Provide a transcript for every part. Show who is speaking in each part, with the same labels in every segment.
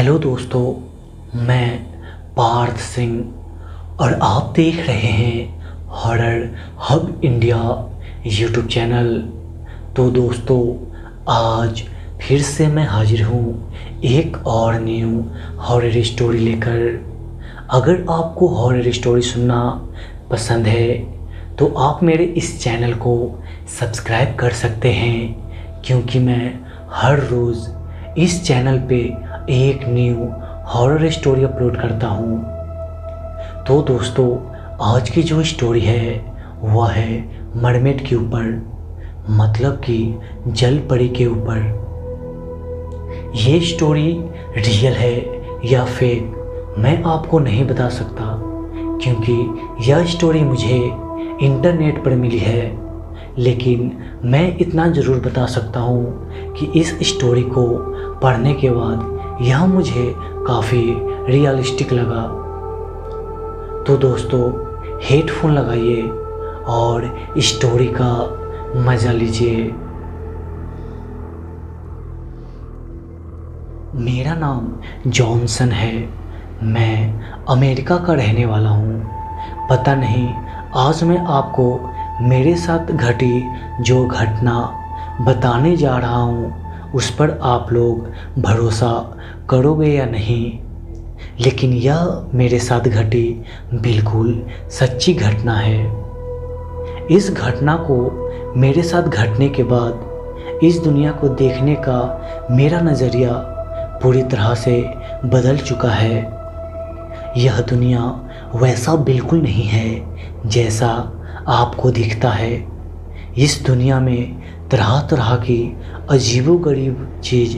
Speaker 1: Hello दोस्तों, मैं पार्थ सिंह और आप देख रहे हैं horror hub India YouTube channel. तो दोस्तों, आज फिर से मैं हाजिर हूँ एक और न्यू हॉरर स्टोरी लेकर। अगर आपको हॉरर स्टोरी सुनना पसंद है तो आप मेरे इस चैनल को सब्सक्राइब कर सकते हैं, क्योंकि मैं हर रोज़ इस चैनल पे एक न्यू हॉरर स्टोरी अपलोड करता हूँ। तो दोस्तों, आज की जो स्टोरी है वह है मरमेड के ऊपर, मतलब कि जल परी के ऊपर। ये स्टोरी रियल है या फेक मैं आपको नहीं बता सकता, क्योंकि यह स्टोरी मुझे इंटरनेट पर मिली है। लेकिन मैं इतना ज़रूर बता सकता हूँ कि इस स्टोरी को पढ़ने के बाद यह मुझे काफ़ी रियलिस्टिक लगा। तो दोस्तों, हेडफोन लगाइए और स्टोरी का मज़ा लीजिए। मेरा नाम जॉनसन है। मैं अमेरिका का रहने वाला हूँ। पता नहीं आज मैं आपको मेरे साथ घटी जो घटना बताने जा रहा हूँ उस पर आप लोग भरोसा करोगे या नहीं, लेकिन यह मेरे साथ घटी बिल्कुल सच्ची घटना है। इस घटना को मेरे साथ घटने के बाद इस दुनिया को देखने का मेरा नज़रिया पूरी तरह से बदल चुका है। यह दुनिया वैसा बिल्कुल नहीं है जैसा आपको दिखता है। इस दुनिया में तरह तरह की अजीबोगरीब चीज़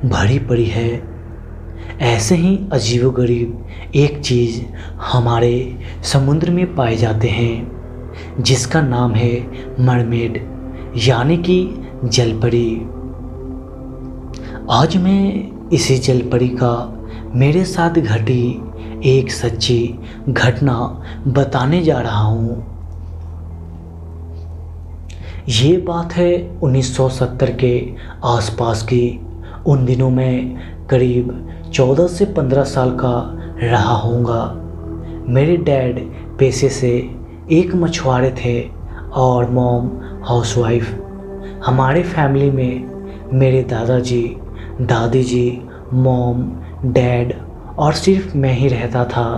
Speaker 1: भरी पड़ी है। ऐसे ही अजीबोगरीब एक चीज़ हमारे समुद्र में पाए जाते हैं, जिसका नाम है मरमेड, यानी कि जलपरी। आज मैं इसी जलपरी का मेरे साथ घटी एक सच्ची घटना बताने जा रहा हूँ। ये बात है 1970 के आसपास की। उन दिनों मैं करीब 14 से 15 साल का रहा होऊंगा। मेरे डैड पेशे से एक मछुआरे थे और मॉम हाउसवाइफ। हमारे फैमिली में मेरे दादाजी, दादी जी, मॉम, डैड और सिर्फ मैं ही रहता था।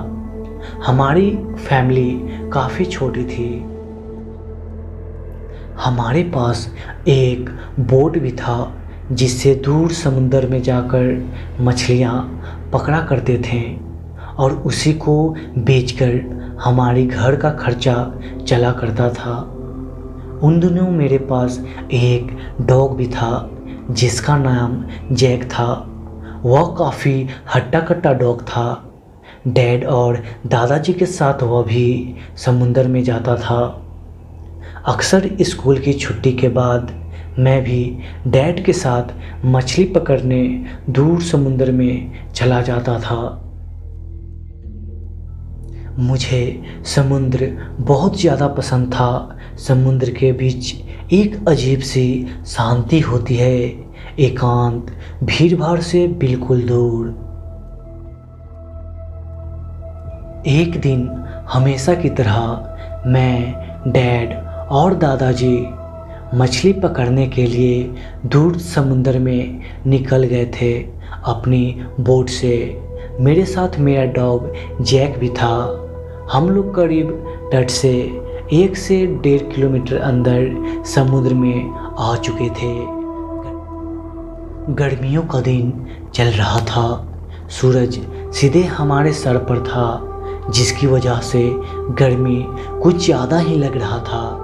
Speaker 1: हमारी फैमिली काफ़ी छोटी थी। हमारे पास एक बोट भी था जिससे दूर समुंदर में जाकर मछलियाँ पकड़ा करते थे और उसी को बेचकर हमारी घर का खर्चा चला करता था। उन दिनों मेरे पास एक डॉग भी था जिसका नाम जैक था। वह काफ़ी हट्टा कट्टा डॉग था। डैड और दादाजी के साथ वह भी समुंदर में जाता था। अक्सर स्कूल की छुट्टी के बाद मैं भी डैड के साथ मछली पकड़ने दूर समुंदर में चला जाता था। मुझे समुद्र बहुत ज़्यादा पसंद था। समुद्र के बीच एक अजीब सी शांति होती है, एकांत, भीड़-भाड़ से बिल्कुल दूर। एक दिन हमेशा की तरह मैं, डैड और दादाजी मछली पकड़ने के लिए दूर समुंदर में निकल गए थे अपनी बोट से। मेरे साथ मेरा डॉग जैक भी था। हम लोग करीब तट से 1 से 1.5 किलोमीटर अंदर समुद्र में आ चुके थे। गर्मियों का दिन चल रहा था। सूरज सीधे हमारे सर पर था, जिसकी वजह से गर्मी कुछ ज़्यादा ही लग रहा था।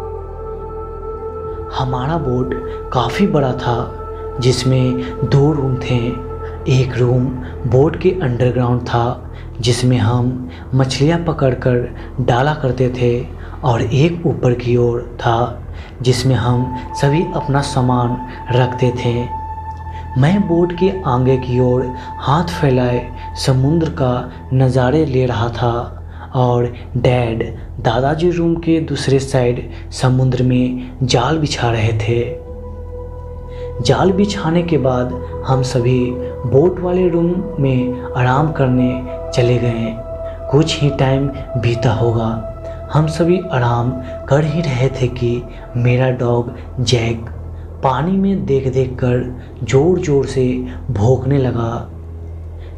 Speaker 1: हमारा बोट काफ़ी बड़ा था, जिसमें 2 रूम थे। एक रूम बोट के अंडरग्राउंड था, जिसमें हम मछलियाँ पकड़कर डाला करते थे, और एक ऊपर की ओर था जिसमें हम सभी अपना सामान रखते थे। मैं बोट के आगे की ओर हाथ फैलाए समुद्र का नज़ारे ले रहा था और डैड दादाजी रूम के दूसरे साइड समुद्र में जाल बिछा रहे थे। जाल बिछाने के बाद हम सभी बोट वाले रूम में आराम करने चले गए। कुछ ही टाइम बीता होगा, हम सभी आराम कर ही रहे थे कि मेरा डॉग जैक पानी में देख देख कर ज़ोर ज़ोर से भौंकने लगा।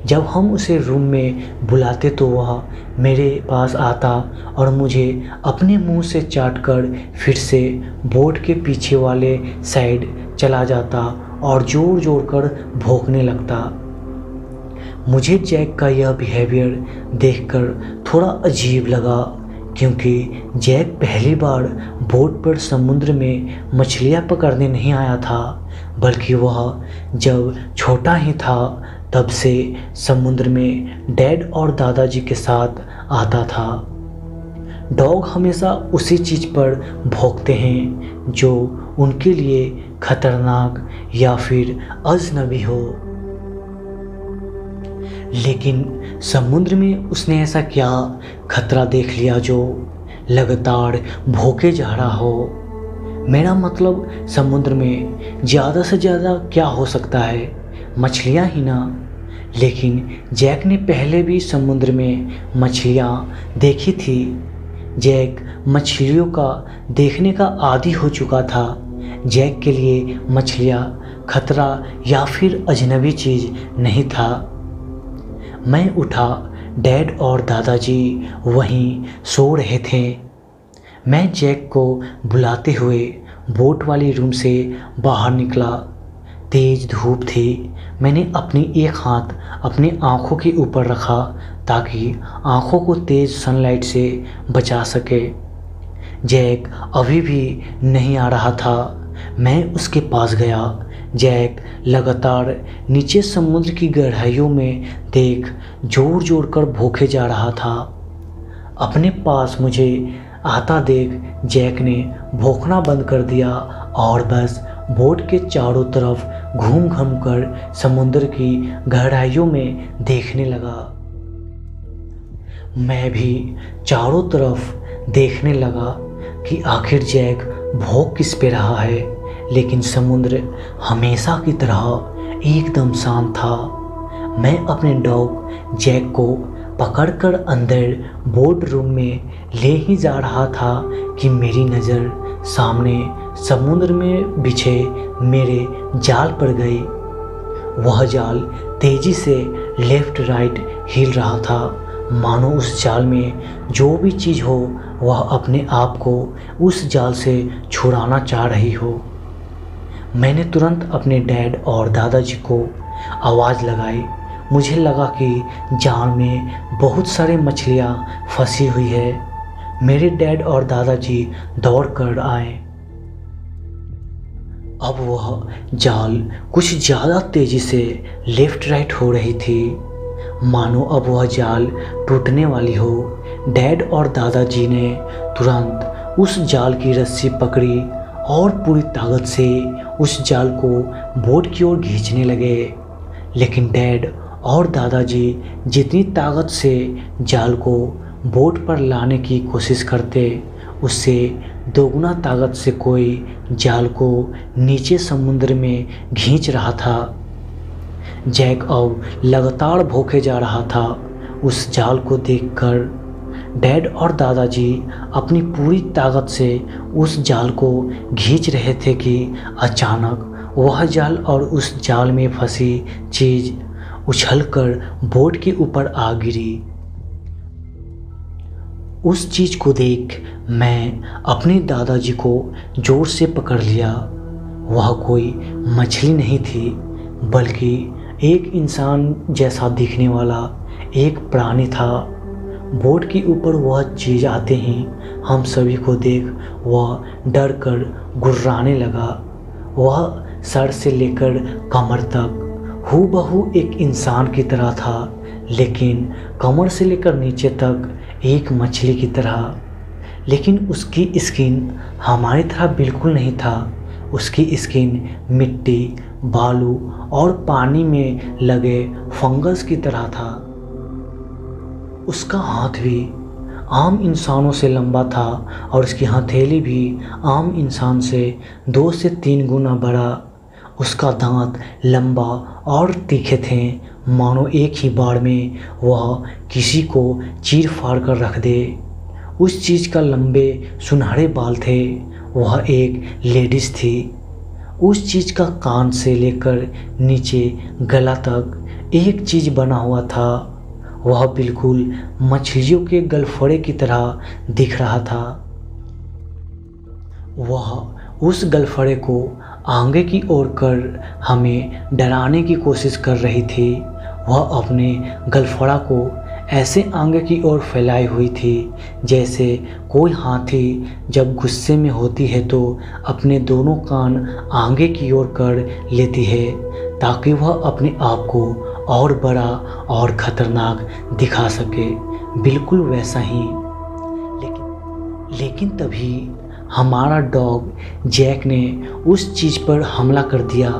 Speaker 1: जब हम उसे रूम में बुलाते तो वह मेरे पास आता और मुझे अपने मुंह से चाटकर फिर से बोट के पीछे वाले साइड चला जाता और ज़ोर ज़ोर कर भौंकने लगता। मुझे जैक का यह बिहेवियर देखकर थोड़ा अजीब लगा, क्योंकि जैक पहली बार बोट पर समुद्र में मछलियाँ पकड़ने नहीं आया था, बल्कि वह जब छोटा ही था तब से समुद्र में डैड और दादाजी के साथ आता था। डॉग हमेशा उसी चीज़ पर भौंकते हैं जो उनके लिए खतरनाक या फिर अजनबी हो। लेकिन समुद्र में उसने ऐसा क्या खतरा देख लिया जो लगातार भौंके जा रहा हो। मेरा मतलब समुद्र में ज़्यादा से ज़्यादा क्या हो सकता है, मछलियाँ ही ना। लेकिन जैक ने पहले भी समुद्र में मछलियाँ देखी थी। जैक मछलियों का देखने का आदी हो चुका था। जैक के लिए मछलियाँ खतरा या फिर अजनबी चीज़ नहीं था। मैं उठा, डैड और दादाजी वहीं सो रहे थे। मैं जैक को बुलाते हुए बोट वाली रूम से बाहर निकला। तेज़ धूप थी। मैंने अपनी एक हाथ अपनी आँखों के ऊपर रखा ताकि आँखों को तेज़ सनलाइट से बचा सके। जैक अभी भी नहीं आ रहा था। मैं उसके पास गया। जैक लगातार नीचे समुद्र की गहराइयों में देख जोर जोर कर भौंके जा रहा था। अपने पास मुझे आता देख जैक ने भौंकना बंद कर दिया और बस बोट के चारों तरफ घूम घूम कर समुद्र की गहराइयों में देखने लगा। मैं भी चारों तरफ देखने लगा कि आखिर जैक भौंक किस पे रहा है, लेकिन समुद्र हमेशा की तरह एकदम शांत था। मैं अपने डॉग जैक को पकड़कर अंदर बोट रूम में ले ही जा रहा था कि मेरी नज़र सामने समुद्र में बिछे मेरे जाल पर गई। वह जाल तेज़ी से लेफ्ट राइट हिल रहा था, मानो उस जाल में जो भी चीज़ हो वह अपने आप को उस जाल से छुड़ाना चाह रही हो। मैंने तुरंत अपने डैड और दादाजी को आवाज़ लगाई। मुझे लगा कि जाल में बहुत सारी मछलियाँ फंसी हुई है। मेरे डैड और दादाजी दौड़ कर आए। अब वह जाल कुछ ज़्यादा तेज़ी से लेफ़्ट राइट हो रही थी, मानो अब वह जाल टूटने वाली हो। डैड और दादाजी ने तुरंत उस जाल की रस्सी पकड़ी और पूरी ताकत से उस जाल को बोट की ओर खींचने लगे। लेकिन डैड और दादाजी जितनी ताकत से जाल को बोट पर लाने की कोशिश करते, उससे दोगुना ताकत से कोई जाल को नीचे समुद्र में खींच रहा था। जैक अब लगातार भौंके जा रहा था। उस जाल को देखकर डैड और दादाजी अपनी पूरी ताकत से उस जाल को खींच रहे थे कि अचानक वह जाल और उस जाल में फंसी चीज़ उछलकर बोट के ऊपर आ गिरी। उस चीज़ को देख मैं अपने दादाजी को ज़ोर से पकड़ लिया। वह कोई मछली नहीं थी, बल्कि एक इंसान जैसा दिखने वाला एक प्राणी था। बोट के ऊपर वह चीज़ आते ही हम सभी को देख वह डर कर गुर्राने लगा। वह सर से लेकर कमर तक हूबहू एक इंसान की तरह था, लेकिन कमर से लेकर नीचे तक एक मछली की तरह। लेकिन उसकी स्किन हमारी तरह बिल्कुल नहीं था। उसकी स्किन मिट्टी, बालू और पानी में लगे फंगस की तरह था। उसका हाथ भी आम इंसानों से लंबा था और उसकी हथेली भी आम इंसान से 2 से 3 गुना बड़ा उसका दांत लंबा और तीखे थे, मानो एक ही बार में वह किसी को चीर फाड़ कर रख दे। उस चीज का लंबे सुनहरे बाल थे। वह एक लेडीज थी। उस चीज का कान से लेकर नीचे गला तक एक चीज बना हुआ था। वह बिल्कुल मछलियों के गलफड़े की तरह दिख रहा था। वह उस गलफड़े को आगे की ओर कर हमें डराने की कोशिश कर रही थी। वह अपने गलफड़ा को ऐसे आगे की ओर फैलाई हुई थी जैसे कोई हाथी जब गुस्से में होती है तो अपने दोनों कान आगे की ओर कर लेती है ताकि वह अपने आप को और बड़ा और खतरनाक दिखा सके। बिल्कुल वैसा ही। लेकिन तभी हमारा डॉग जैक ने उस चीज़ पर हमला कर दिया,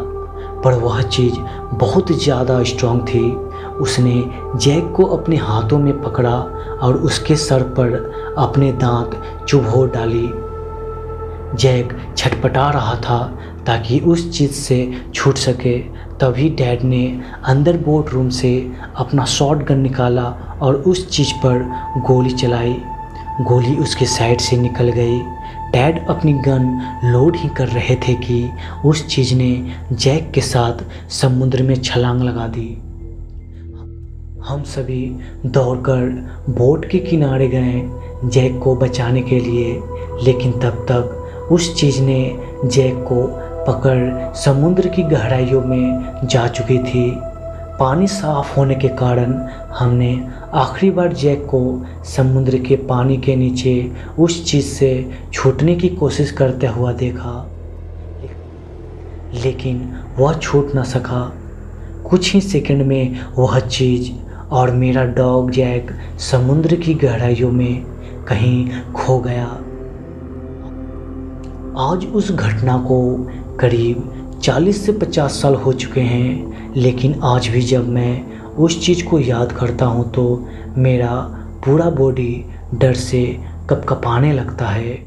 Speaker 1: पर वह चीज़ बहुत ज़्यादा स्ट्रांग थी। उसने जैक को अपने हाथों में पकड़ा और उसके सर पर अपने दांत चुभो डाली। जैक छटपटा रहा था ताकि उस चीज़ से छूट सके। तभी डैड ने अंदर बोर्ड रूम से अपना शॉट गन निकाला और उस चीज़ पर गोली चलाई। गोली उसके साइड से निकल गई। डैड अपनी गन लोड ही कर रहे थे कि उस चीज़ ने जैक के साथ समुद्र में छलांग लगा दी। हम सभी दौड़कर बोट के किनारे गए जैक को बचाने के लिए, लेकिन तब तक उस चीज़ ने जैक को पकड़ समुद्र की गहराइयों में जा चुकी थी। पानी साफ होने के कारण हमने आखिरी बार जैक को समुद्र के पानी के नीचे उस चीज़ से छूटने की कोशिश करते हुआ देखा, लेकिन वह छूट न सका। कुछ ही सेकंड में वह चीज़ और मेरा डॉग जैक समुद्र की गहराइयों में कहीं खो गया। आज उस घटना को करीब 40 से 50 साल हो चुके हैं, लेकिन आज भी जब मैं उस चीज़ को याद करता हूँ तो मेरा पूरा बॉडी डर से कँपकँपाने लगता है।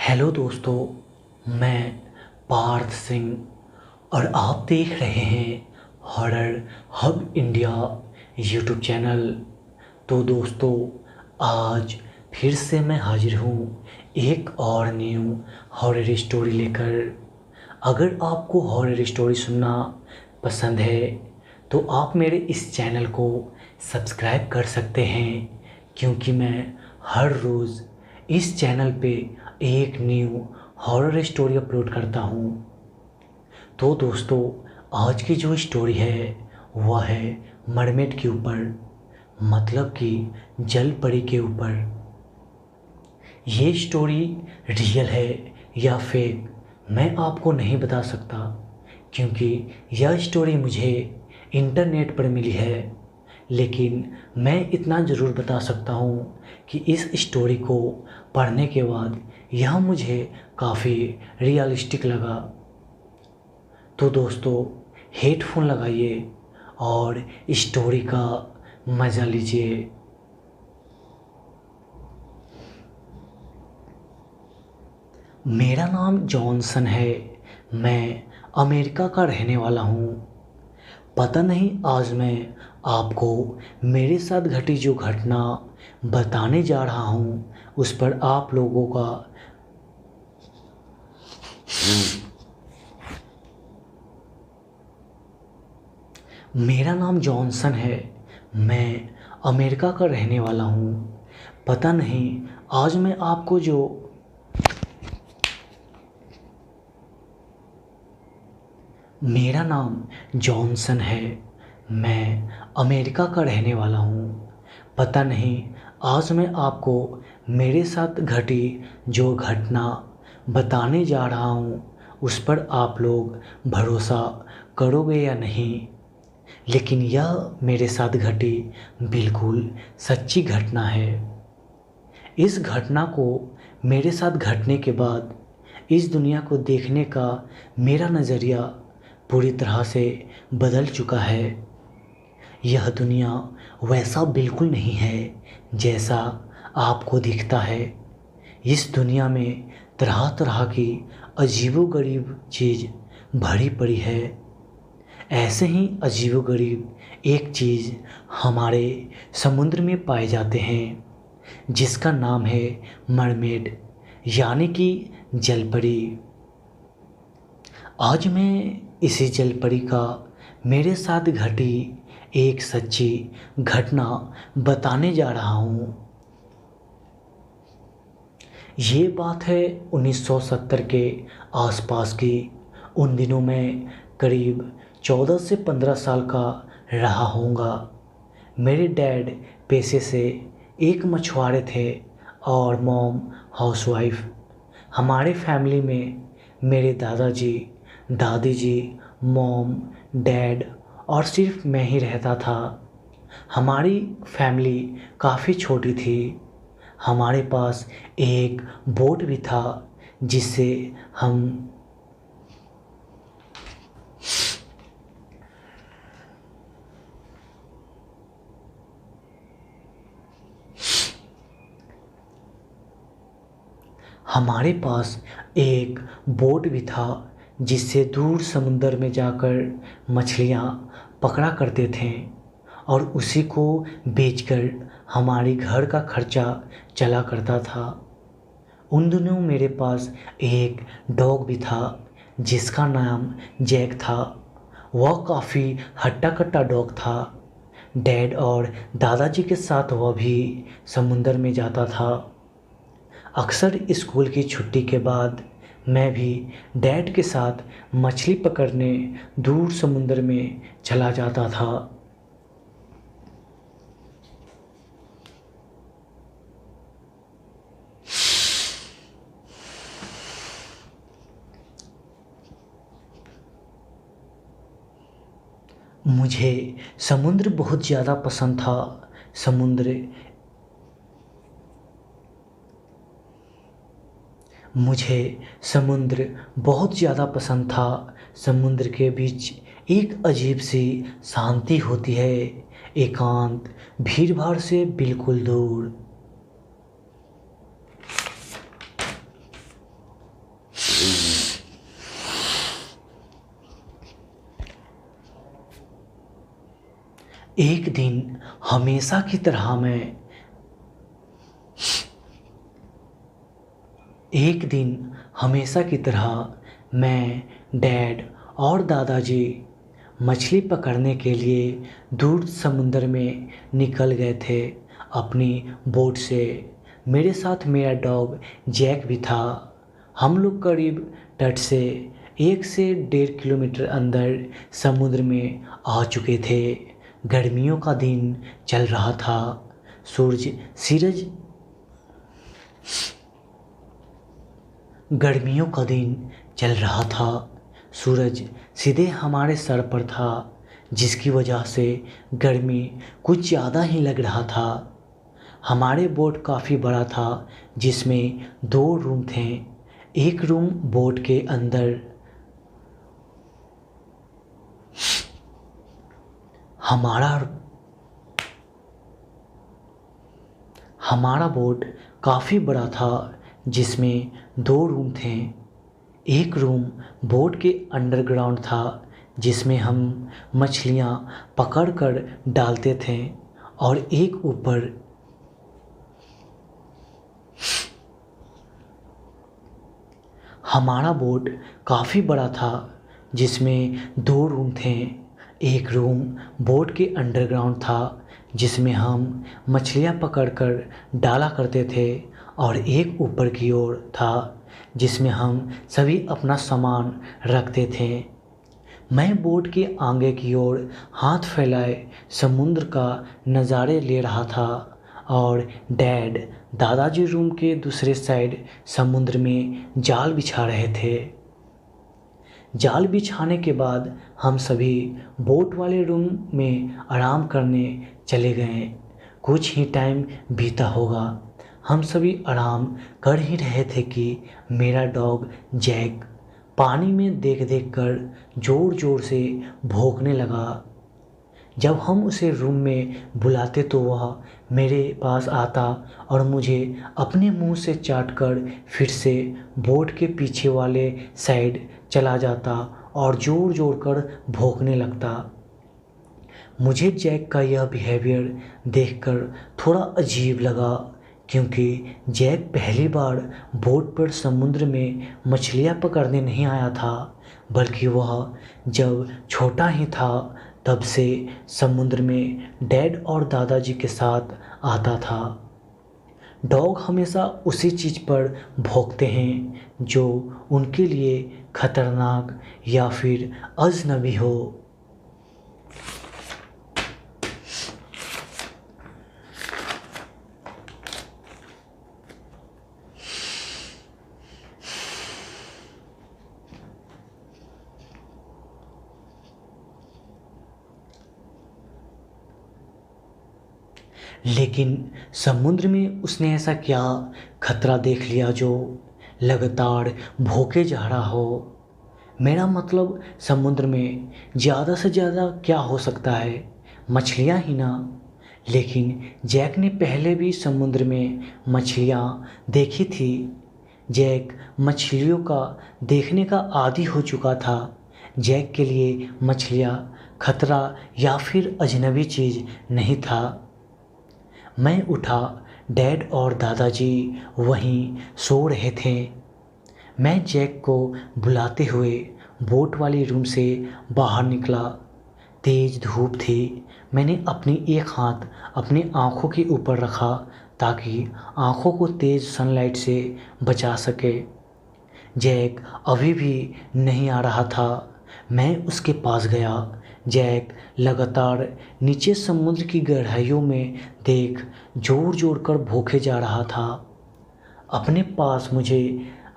Speaker 1: हेलो दोस्तों, मैं पार्थ सिंह और आप देख रहे हैं horror hub India YouTube channel. तो दोस्तों, आज फिर से मैं हाजिर हूँ एक और न्यू हॉरर स्टोरी लेकर। अगर आपको हॉरर स्टोरी सुनना पसंद है तो आप मेरे इस चैनल को सब्सक्राइब कर सकते हैं, क्योंकि मैं हर रोज़ इस चैनल पे एक न्यू हॉरर स्टोरी अपलोड करता हूँ। तो दोस्तों, आज की जो स्टोरी है वह है मरमेड के ऊपर, मतलब कि जल परी के ऊपर। ये स्टोरी रियल है या फेक मैं आपको नहीं बता सकता, क्योंकि यह स्टोरी मुझे इंटरनेट पर मिली है। लेकिन मैं इतना ज़रूर बता सकता हूँ कि इस स्टोरी को पढ़ने के बाद यह मुझे काफ़ी रियलिस्टिक लगा। तो दोस्तों, हेडफोन लगाइए और स्टोरी का मज़ा लीजिए। मेरा नाम जॉनसन है। मैं अमेरिका का रहने वाला हूँ। पता नहीं आज मैं आपको मेरे साथ घटी जो घटना बताने जा रहा हूँ उस पर आप लोगों का मेरा नाम जॉनसन है। मैं अमेरिका का रहने वाला हूँ। पता नहीं आज मैं आपको जो मेरा नाम जॉनसन है। मैं अमेरिका का रहने वाला हूँ। पता नहीं आज मैं आपको मेरे साथ घटी जो घटना बताने जा रहा हूँ उस पर आप लोग भरोसा करोगे या नहीं, लेकिन यह मेरे साथ घटी बिल्कुल सच्ची घटना है। इस घटना को मेरे साथ घटने के बाद इस दुनिया को देखने का मेरा नज़रिया पूरी तरह से बदल चुका है। यह दुनिया वैसा बिल्कुल नहीं है जैसा आपको दिखता है। इस दुनिया में तरह तरह की अजीबोगरीब चीज़ भरी पड़ी है। ऐसे ही अजीबोगरीब एक चीज़ हमारे समुद्र में पाए जाते हैं, जिसका नाम है मरमेड, यानी कि जलपरी। आज मैं इसी जलपरी का मेरे साथ घटी एक सच्ची घटना बताने जा रहा हूँ। ये बात है 1970 के आसपास की। उन दिनों मैं करीब 14 से 15 साल का रहा होऊंगा। मेरे डैड पेशे से एक मछुआरे थे और मॉम हाउसवाइफ। हमारे फैमिली में मेरे दादाजी, दादी जी, मॉम, डैड और सिर्फ मैं ही रहता था। हमारी फैमिली काफ़ी छोटी थी। हमारे पास एक बोट भी था जिससे हम हमारे पास एक बोट भी था जिससे दूर समुंदर में जाकर मछलियाँ पकड़ा करते थे और उसी को बेचकर हमारी घर का खर्चा चला करता था। उन दिनों मेरे पास एक डॉग भी था जिसका नाम जैक था। वह काफ़ी हट्टा कट्टा डॉग था। डैड और दादाजी के साथ वह भी समुंदर में जाता था। अक्सर स्कूल की छुट्टी के बाद मैं भी डैड के साथ मछली पकड़ने दूर समुंदर में चला जाता था। मुझे समुद्र बहुत ज़्यादा पसंद था। मुझे समुद्र बहुत ज़्यादा पसंद था। समुद्र के बीच एक अजीब सी शांति होती है, एकांत, भीड़ भाड़ से बिल्कुल दूर। एक दिन हमेशा की तरह मैं एक दिन हमेशा की तरह मैं, डैड और दादाजी मछली पकड़ने के लिए दूर समुद्र में निकल गए थे अपनी बोट से। मेरे साथ मेरा डॉग जैक भी था। हम लोग करीब तट से 1 से 1.5 किलोमीटर अंदर समुद्र में आ चुके थे। गर्मियों का दिन चल रहा था। गर्मियों का दिन चल रहा था। सूरज सीधे हमारे सर पर था, जिसकी वजह से गर्मी कुछ ज़्यादा ही लग रहा था। हमारे बोट काफ़ी बड़ा था, जिसमें 2 रूम थे। एक रूम बोट के अंदर हमारा बोट काफ़ी बड़ा था, जिसमें 2 रूम थे। एक रूम बोट के अंडरग्राउंड था, जिसमें हम मछलियाँ पकड़ कर डालते थे, और एक ऊपर। हमारा बोट काफ़ी बड़ा था, जिसमें 2 रूम थे। एक रूम बोट के अंडरग्राउंड था, जिसमें हम मछलियाँ पकड़कर डाला करते थे, और एक ऊपर की ओर था, जिसमें हम सभी अपना सामान रखते थे। मैं बोट के आगे की ओर हाथ फैलाए समुद्र का नज़ारे ले रहा था, और डैड दादाजी रूम के दूसरे साइड समुद्र में जाल बिछा रहे थे। जाल बिछाने के बाद हम सभी बोट वाले रूम में आराम करने चले गए। कुछ ही टाइम बीता होगा। हम सभी आराम कर ही रहे थे कि मेरा डॉग जैक पानी में देख देख कर ज़ोर ज़ोर से भौंकने लगा। जब हम उसे रूम में बुलाते तो वह मेरे पास आता और मुझे अपने मुंह से चाटकर फिर से बोट के पीछे वाले साइड चला जाता और ज़ोर ज़ोर कर भौंकने लगता। मुझे जैक का यह बिहेवियर देखकर थोड़ा अजीब लगा, क्योंकि जैक पहली बार बोट पर समुद्र में मछलियाँ पकड़ने नहीं आया था, बल्कि वह जब छोटा ही था तब से समुद्र में डैड और दादाजी के साथ आता था। डॉग हमेशा उसी चीज़ पर भौंकते हैं जो उनके लिए खतरनाक या फिर अजनबी हो। लेकिन समुद्र में उसने ऐसा क्या खतरा देख लिया जो लगातार भौंके जा रहा हो। मेरा मतलब समुद्र में ज़्यादा से ज़्यादा क्या हो सकता है, मछलियाँ ही ना। लेकिन जैक ने पहले भी समुद्र में मछलियाँ देखी थी। जैक मछलियों का देखने का आदी हो चुका था। जैक के लिए मछलियाँ खतरा या फिर अजनबी चीज़ नहीं था। मैं उठा। डैड और दादाजी वहीं सो रहे थे। मैं जैक को बुलाते हुए बोट वाली रूम से बाहर निकला। तेज़ धूप थी। मैंने अपनी एक हाथ अपनी आँखों के ऊपर रखा ताकि आँखों को तेज़ सनलाइट से बचा सके। जैक अभी भी नहीं आ रहा था। मैं उसके पास गया। जैक लगातार नीचे समुद्र की गहराइयों में देख जोर जोर कर भौंके जा रहा था। अपने पास मुझे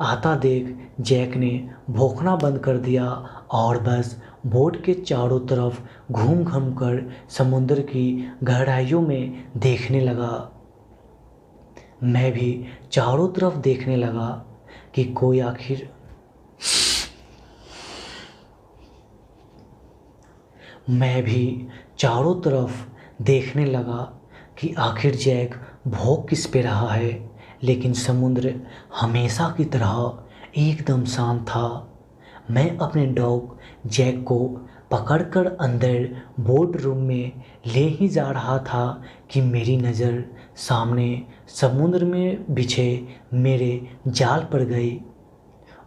Speaker 1: आता देख जैक ने भौंकना बंद कर दिया और बस बोट के चारों तरफ घूम घूम कर समुद्र की गहराइयों में देखने लगा। मैं भी चारों तरफ देखने लगा कि कोई आखिर मैं भी चारों तरफ देखने लगा कि आखिर जैक भौंक किस पे रहा है। लेकिन समुद्र हमेशा की तरह एकदम शांत था। मैं अपने डॉग जैक को पकड़कर अंदर बोर्ड रूम में ले ही जा रहा था कि मेरी नज़र सामने समुद्र में बिछे मेरे जाल पर गई।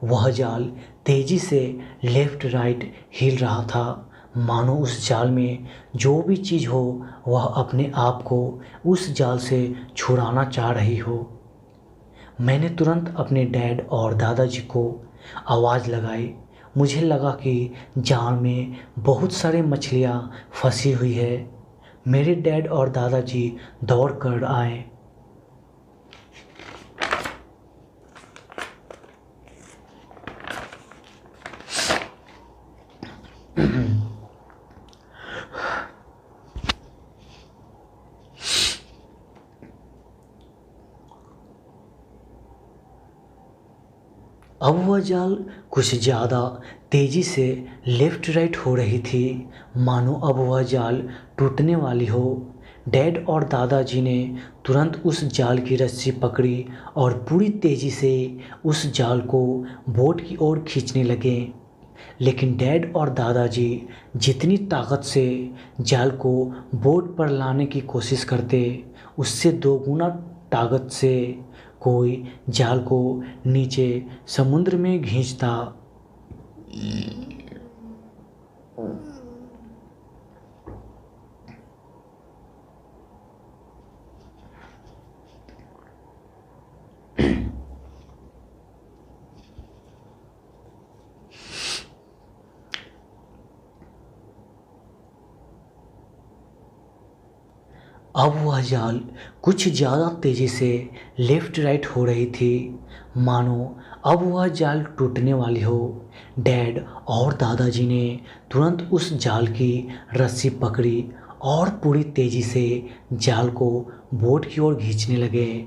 Speaker 1: वह जाल तेज़ी से लेफ्ट राइट हिल रहा था, मानो उस जाल में जो भी चीज़ हो वह अपने आप को उस जाल से छुड़ाना चाह रही हो। मैंने तुरंत अपने डैड और दादाजी को आवाज़ लगाई। मुझे लगा कि जाल में बहुत सारी मछलियाँ फंसी हुई है। मेरे डैड और दादाजी दौड़ कर आए। अब वह जाल कुछ ज़्यादा तेज़ी से लेफ़्ट राइट हो रही थी, मानो अब वह जाल टूटने वाली हो। डैड और दादाजी ने तुरंत उस जाल की रस्सी पकड़ी और पूरी तेज़ी से उस जाल को बोट की ओर खींचने लगे। लेकिन डैड और दादाजी जितनी ताकत से जाल को बोट पर लाने की कोशिश करते, उससे दोगुना ताकत से कोई जाल को नीचे समुद्र में खींचता। अब वह जाल कुछ ज़्यादा तेज़ी से लेफ़्ट राइट हो रही थी, मानो अब वह जाल टूटने वाली हो। डैड और दादाजी ने तुरंत उस जाल की रस्सी पकड़ी और पूरी तेज़ी से जाल को बोट की ओर खींचने लगे।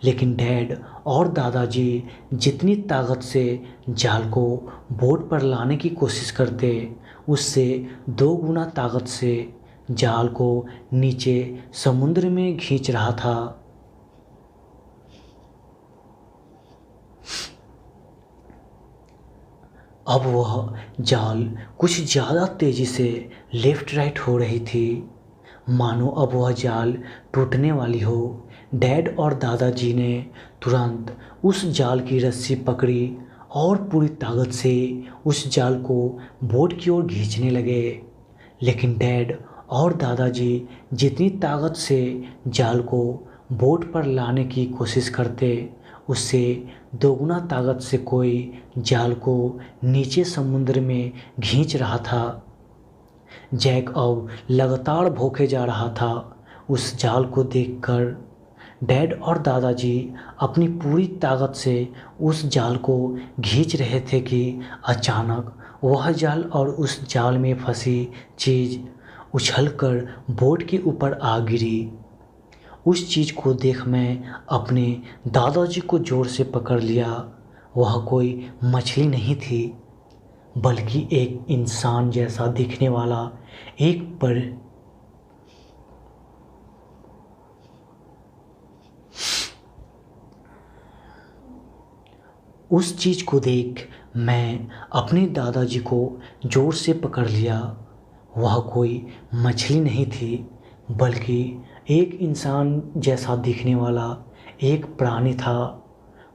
Speaker 1: लेकिन डैड और दादाजी जितनी ताकत से जाल को बोट पर लाने की कोशिश करते, उससे दो गुना ताकत से जाल को नीचे समुद्र में खींच रहा था। अब वह जाल कुछ ज़्यादा तेज़ी से लेफ़्ट राइट हो रही थी, मानो अब वह जाल टूटने वाली हो। डैड और दादाजी ने तुरंत उस जाल की रस्सी पकड़ी और पूरी ताकत से उस जाल को बोट की ओर खींचने लगे। लेकिन डैड और दादाजी जितनी ताकत से जाल को बोट पर लाने की कोशिश करते, उससे दोगुना ताकत से कोई जाल को नीचे समुद्र में खींच रहा था। जैक अब लगातार भौंके जा रहा था। उस जाल को देखकर डैड और दादाजी अपनी पूरी ताकत से उस जाल को खींच रहे थे कि अचानक वह जाल और उस जाल में फंसी चीज़ उछलकर बोट के ऊपर आ गिरी। उस चीज़ को देख मैं अपने दादाजी को ज़ोर से पकड़ लिया। वह कोई मछली नहीं थी, बल्कि एक इंसान जैसा दिखने वाला एक पर उस चीज़ को देख मैं अपने दादाजी को ज़ोर से पकड़ लिया। वह कोई मछली नहीं थी, बल्कि एक इंसान जैसा दिखने वाला एक प्राणी था।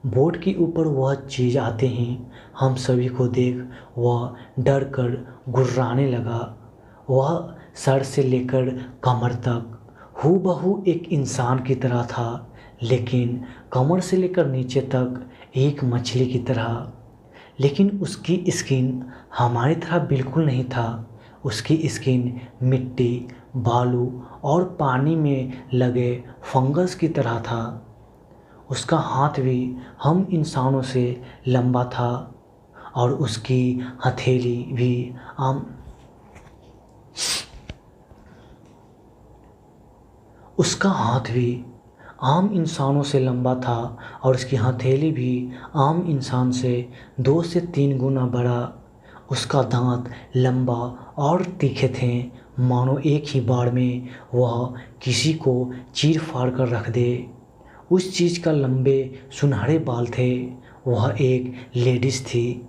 Speaker 1: बोट के ऊपर वह चीज़ आते ही हम सभी को देख वह डर कर गुर्राने लगा। वह सर से लेकर कमर तक हूबहू एक इंसान की तरह था, लेकिन कमर से लेकर नीचे तक एक मछली की तरह। लेकिन उसकी स्किन हमारी तरह बिल्कुल नहीं था। उसकी स्किन मिट्टी, बालू और पानी में लगे फंगस की तरह था। उसका हाथ भी हम इंसानों से लंबा था और उसकी हथेली भी आम इंसानों से लंबा था और उसकी हथेली भी आम इंसान से 2 से 3 गुना बड़ा। उसका दांत लंबा और तीखे थे, मानो एक ही बार में वह किसी को चीर फाड़ कर रख दे। उस चीज़ का लंबे सुनहरे बाल थे। वह एक लेडीज़ थी।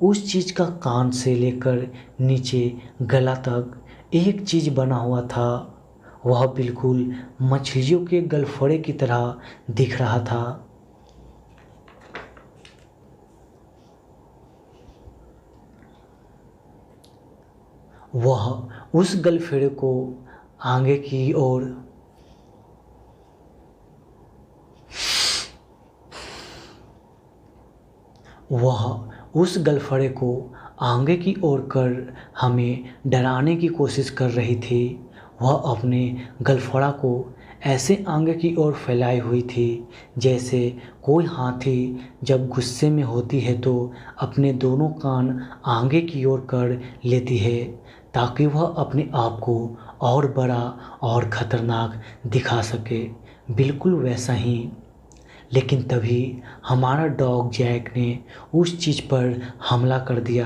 Speaker 1: उस चीज़ का कान से लेकर नीचे गला तक एक चीज़ बना हुआ था। वह बिल्कुल मछलियों के गलफड़े की तरह दिख रहा था। वह उस गलफड़े को आगे की ओर आगे की ओर कर हमें डराने की कोशिश कर रही थी। वह अपने गलफड़ा को ऐसे आगे की ओर फैलाई हुई थी जैसे कोई हाथी जब गुस्से में होती है तो अपने दोनों कान आगे की ओर कर लेती है ताकि वह अपने आप को और बड़ा और ख़तरनाक दिखा सके। बिल्कुल वैसा ही। लेकिन तभी हमारा डॉग जैक ने उस चीज़ पर हमला कर दिया,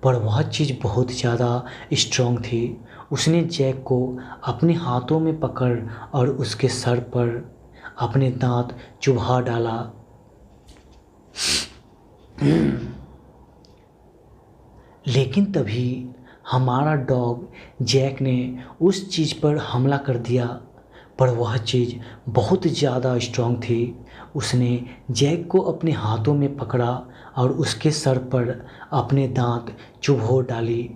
Speaker 1: पर वह चीज़ बहुत ज़्यादा स्ट्रॉन्ग थी। उसने जैक को अपने हाथों में पकड़ और उसके सर पर अपने दांत चुभा डाला। लेकिन तभी हमारा डॉग जैक ने उस चीज़ पर हमला कर दिया, पर वह चीज़ बहुत ज़्यादा स्ट्रॉन्ग थी। उसने जैक को अपने हाथों में पकड़ा और उसके सर पर अपने दांत चुभो डाली।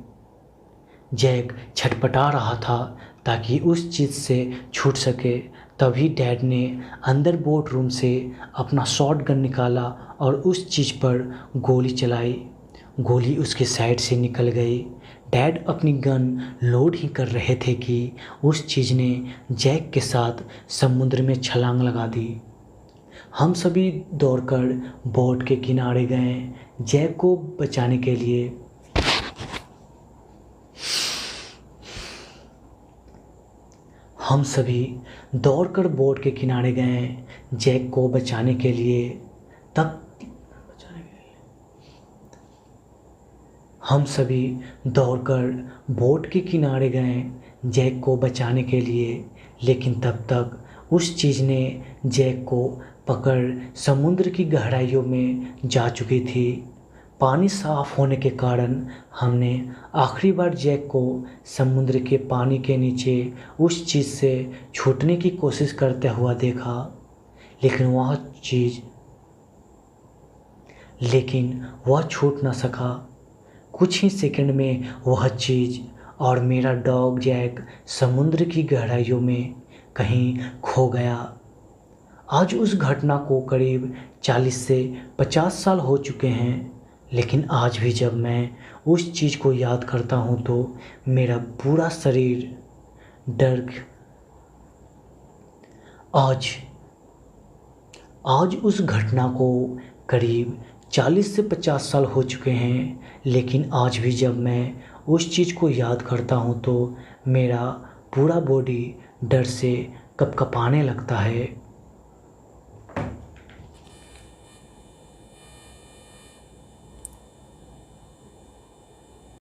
Speaker 1: जैक छटपटा रहा था ताकि उस चीज़ से छूट सके। तभी डैड ने अंदर बोट रूम से अपना शॉटगन निकाला और उस चीज़ पर गोली चलाई। गोली उसके साइड से निकल गई। डैड अपनी गन लोड ही कर रहे थे कि उस चीज़ ने जैक के साथ समुद्र में छलांग लगा दी। हम सभी दौड़कर बोट के किनारे गए जैक को बचाने के लिए। हम सभी दौड़कर बोट के किनारे गए जैक को बचाने के लिए। हम सभी दौड़कर बोट के किनारे गए जैक को बचाने के लिए, लेकिन तब तक उस चीज़ ने जैक को पकड़ समुद्र की गहराइयों में जा चुकी थी। पानी साफ होने के कारण हमने आखिरी बार जैक को समुद्र के पानी के नीचे उस चीज़ से छूटने की कोशिश करते हुआ देखा, लेकिन वह छूट ना सका। कुछ ही सेकंड में वह चीज़ और मेरा डॉग जैक समुद्र की गहराइयों में कहीं खो गया। आज उस घटना को करीब 40 से 50 साल हो चुके हैं, लेकिन आज भी जब मैं उस चीज़ को याद करता हूँ तो मेरा पूरा शरीर डर। आज उस घटना को करीब 40 से 50 साल हो चुके हैं, लेकिन आज भी जब मैं उस चीज़ को याद करता हूँ तो मेरा पूरा बॉडी डर से कँपकँपाने लगता है।